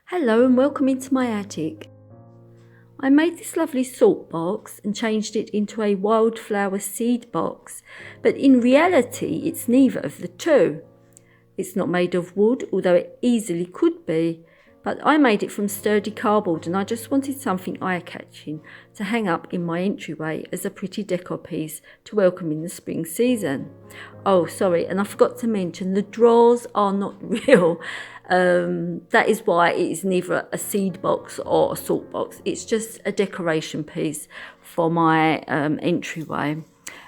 Hello and welcome into my attic. I made this lovely salt box and changed it into a wildflower seed box, but in reality it's neither of the two. It's not made of wood, although it easily could be, but I made it from sturdy cardboard and I just wanted something eye-catching to hang up in my entryway as a pretty decor piece to welcome in the spring season. Oh, sorry, and I forgot to mention the drawers are not real. That is why it is neither a seed box or a salt box. It's just a decoration piece for my entryway.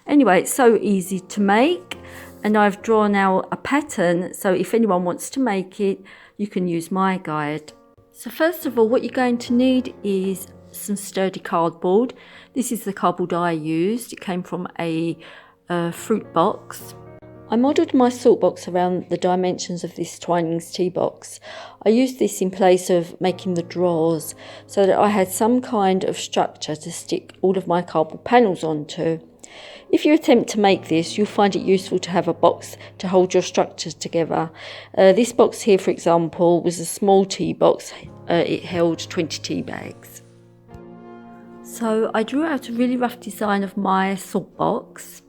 Anyway, it's so easy to make, and I've drawn out a pattern, so if anyone wants to make it, you can use my guide. So first of all, what you're going to need is some sturdy cardboard. This is the cardboard I used. It came from a fruit box. I modelled my salt box around the dimensions of this Twinings tea box. I used this in place of making the drawers so that I had some kind of structure to stick all of my cardboard panels onto. If you attempt to make this, you'll find it useful to have a box to hold your structures together. This box here, for example, was a small tea box. It held 20 tea bags. So I drew out a really rough design of my salt box.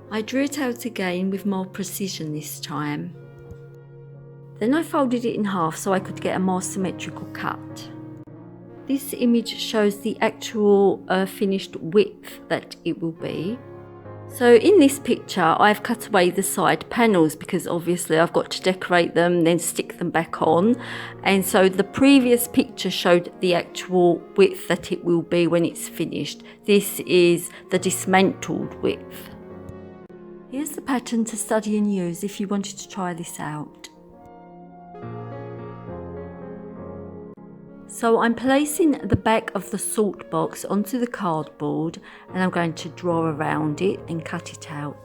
I drew it out again with more precision this time. Then I folded it in half so I could get a more symmetrical cut. This image shows the actual finished width that it will be. So in this picture I've cut away the side panels because obviously I've got to decorate them, then stick them back on. And so the previous picture showed the actual width that it will be when it's finished. This is the dismantled width. Here's the pattern to study and use if you wanted to try this out. So I'm placing the back of the salt box onto the cardboard and I'm going to draw around it and cut it out.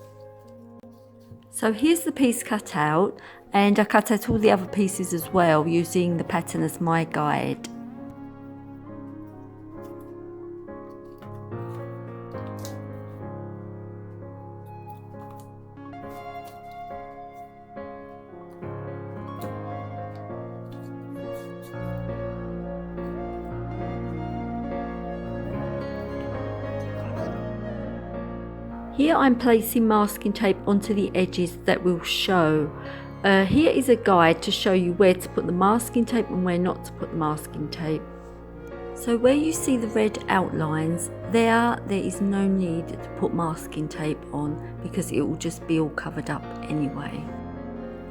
So here's the piece cut out, and I cut out all the other pieces as well using the pattern as my guide. Here I'm placing masking tape onto the edges that will show. Here is a guide to show you where to put the masking tape and where not to put the masking tape. So where you see the red outlines, there is no need to put masking tape on because it will just be all covered up anyway.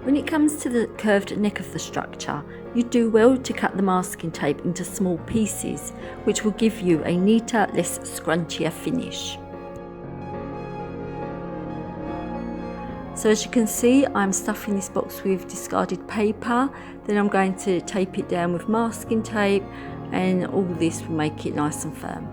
When it comes to the curved neck of the structure, you do well to cut the masking tape into small pieces, which will give you a neater, less scrunchier finish. So as you can see, I'm stuffing this box with discarded paper, then I'm going to tape it down with masking tape, and all this will make it nice and firm.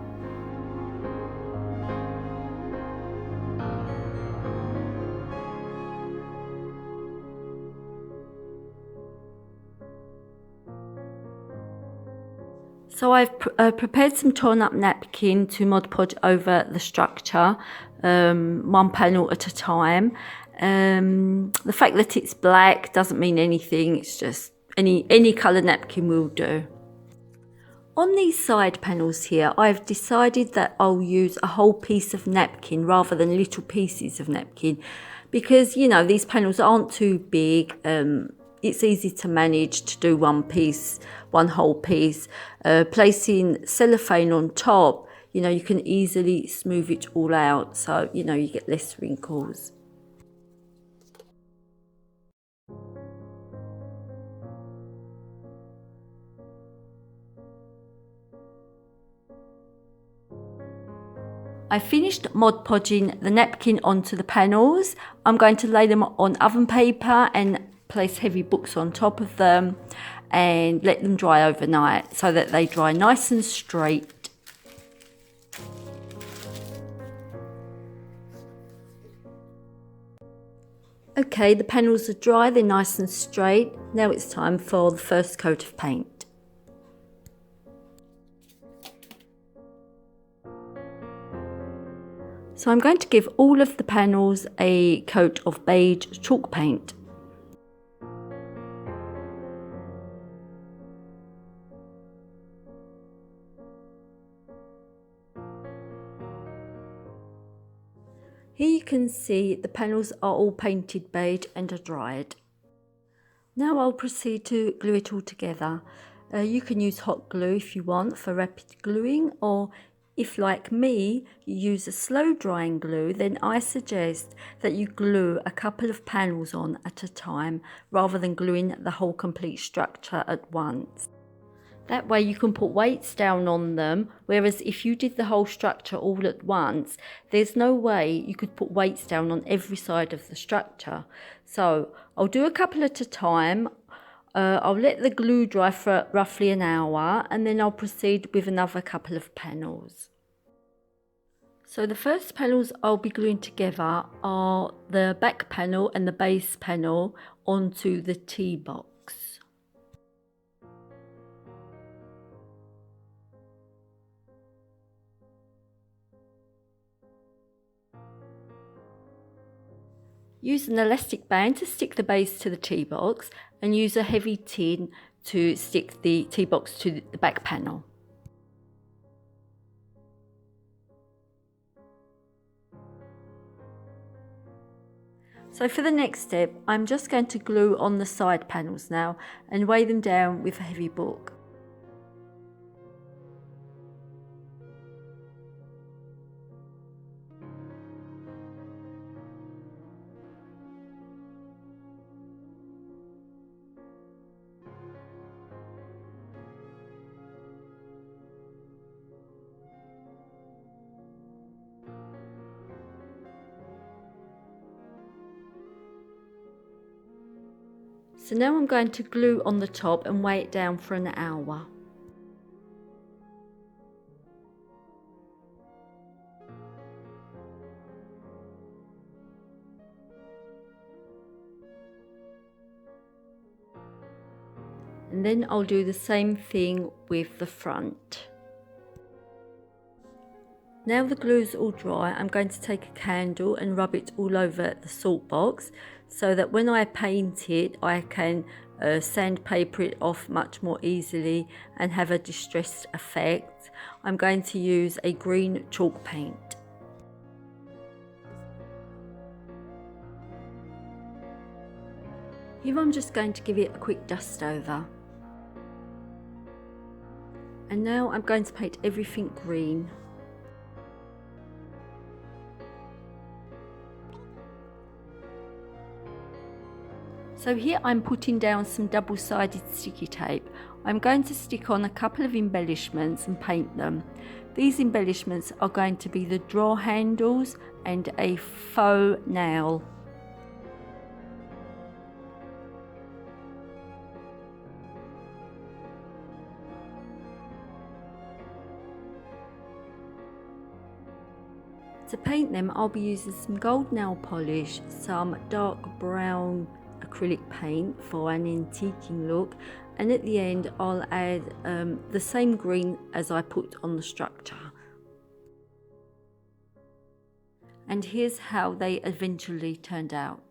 So I've prepared some torn up napkin to Mod Podge over the structure, one panel at a time. The fact that it's black doesn't mean anything, it's just any colour napkin will do. On these side panels here, I've decided that I'll use a whole piece of napkin rather than little pieces of napkin because, you know, these panels aren't too big. It's easy to manage to do one piece, one whole piece. Placing cellophane on top, you know, you can easily smooth it all out, so, you know, you get less wrinkles. I finished Mod Podging the napkin onto the panels. I'm going to lay them on oven paper and place heavy books on top of them and let them dry overnight so that they dry nice and straight. Okay, the panels are dry, they're nice and straight. Now it's time for the first coat of paint. So I'm going to give all of the panels a coat of beige chalk paint. Here you can see the panels are all painted beige and are dried. Now I'll proceed to glue it all together. You can use hot glue if you want for rapid gluing, or if, like me, you use a slow drying glue, then I suggest that you glue a couple of panels on at a time rather than gluing the whole complete structure at once. That way you can put weights down on them, whereas if you did the whole structure all at once, there's no way you could put weights down on every side of the structure. So I'll do a couple at a time. I'll let the glue dry for roughly an hour, and then I'll proceed with another couple of panels. So the first panels I'll be gluing together are the back panel and the base panel onto the tea box. Use an elastic band to stick the base to the tea box, and use a heavy tin to stick the tea box to the back panel. So for the next step, I'm just going to glue on the side panels now and weigh them down with a heavy book. So now I'm going to glue on the top and weigh it down for an hour. And then I'll do the same thing with the front. Now the glue's all dry, I'm going to take a candle and rub it all over the salt box so that when I paint it, I can sandpaper it off much more easily and have a distressed effect. I'm going to use a green chalk paint. Here I'm just going to give it a quick dust over. And now I'm going to paint everything green. So here I'm putting down some double-sided sticky tape. I'm going to stick on a couple of embellishments and paint them. These embellishments are going to be the drawer handles and a faux nail. To paint them, I'll be using some gold nail polish, some dark brown acrylic paint for an antiquing look, and at the end I'll add the same green as I put on the structure. And here's how they eventually turned out.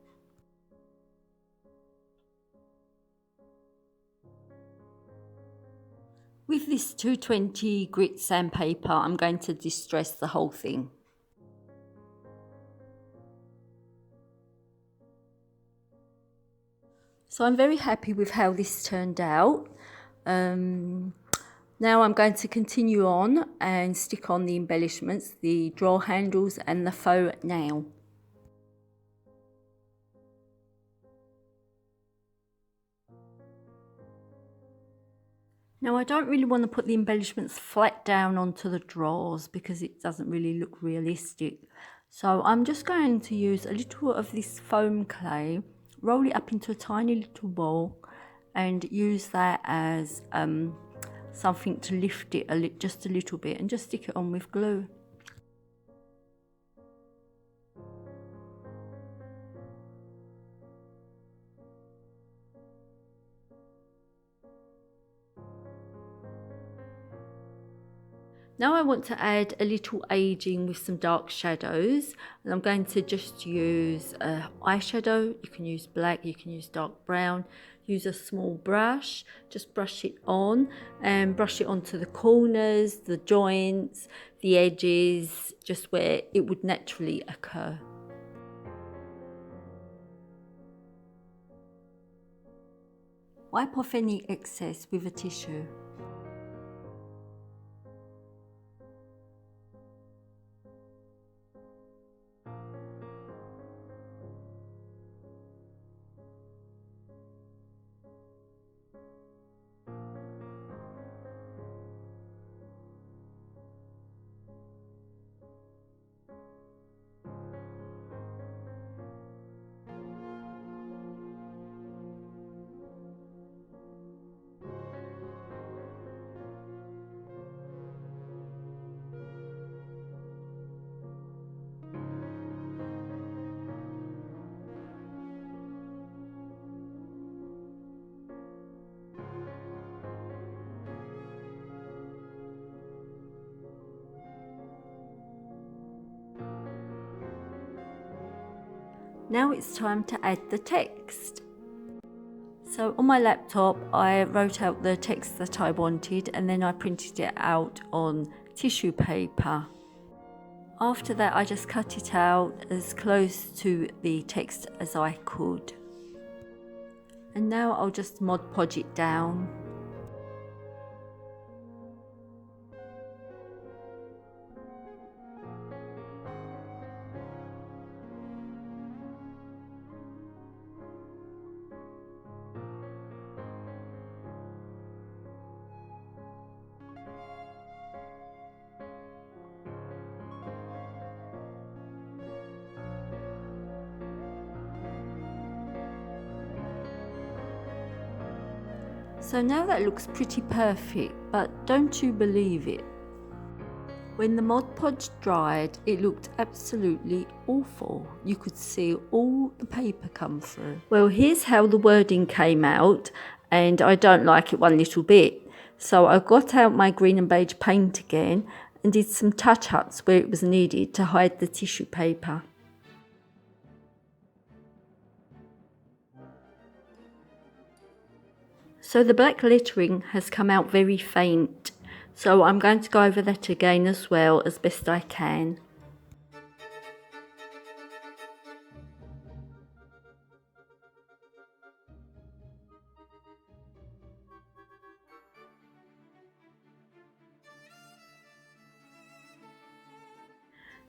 With this 220 grit sandpaper, I'm going to distress the whole thing. So I'm very happy with how this turned out. Now I'm going to continue on and stick on the embellishments, the drawer handles and the faux nail. Now I don't really want to put the embellishments flat down onto the drawers because it doesn't really look realistic. So I'm just going to use a little of this foam clay, roll it up into a tiny little ball and use that as something to lift it just a little bit, and just stick it on with glue. Now I want to add a little aging with some dark shadows, and I'm going to just use eyeshadow. You can use black, you can use dark brown. Use a small brush, just brush it on and brush it onto the corners, the joints, the edges, just where it would naturally occur. Wipe off any excess with a tissue. Now it's time to add the text. So on my laptop I wrote out the text that I wanted and then I printed it out on tissue paper. After that I just cut it out as close to the text as I could. And now I'll just Mod Podge it down. So now that looks pretty perfect, but don't you believe it? When the Mod Podge dried, it looked absolutely awful. You could see all the paper come through. Well, here's how the wording came out, and I don't like it one little bit. So I got out my green and beige paint again and did some touch-ups where it was needed to hide the tissue paper. So the black lettering has come out very faint, so I'm going to go over that again as well as best I can.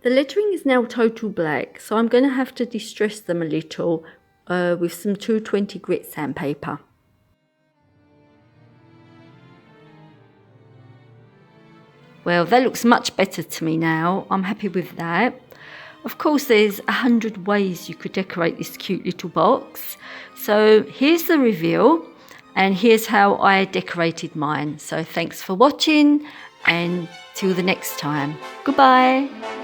The lettering is now total black, so I'm going to have to distress them a little with some 220 grit sandpaper. Well, that looks much better to me now. I'm happy with that. Of course, there's 100 ways you could decorate this cute little box. So here's the reveal, and here's how I decorated mine. So thanks for watching, and till the next time. Goodbye.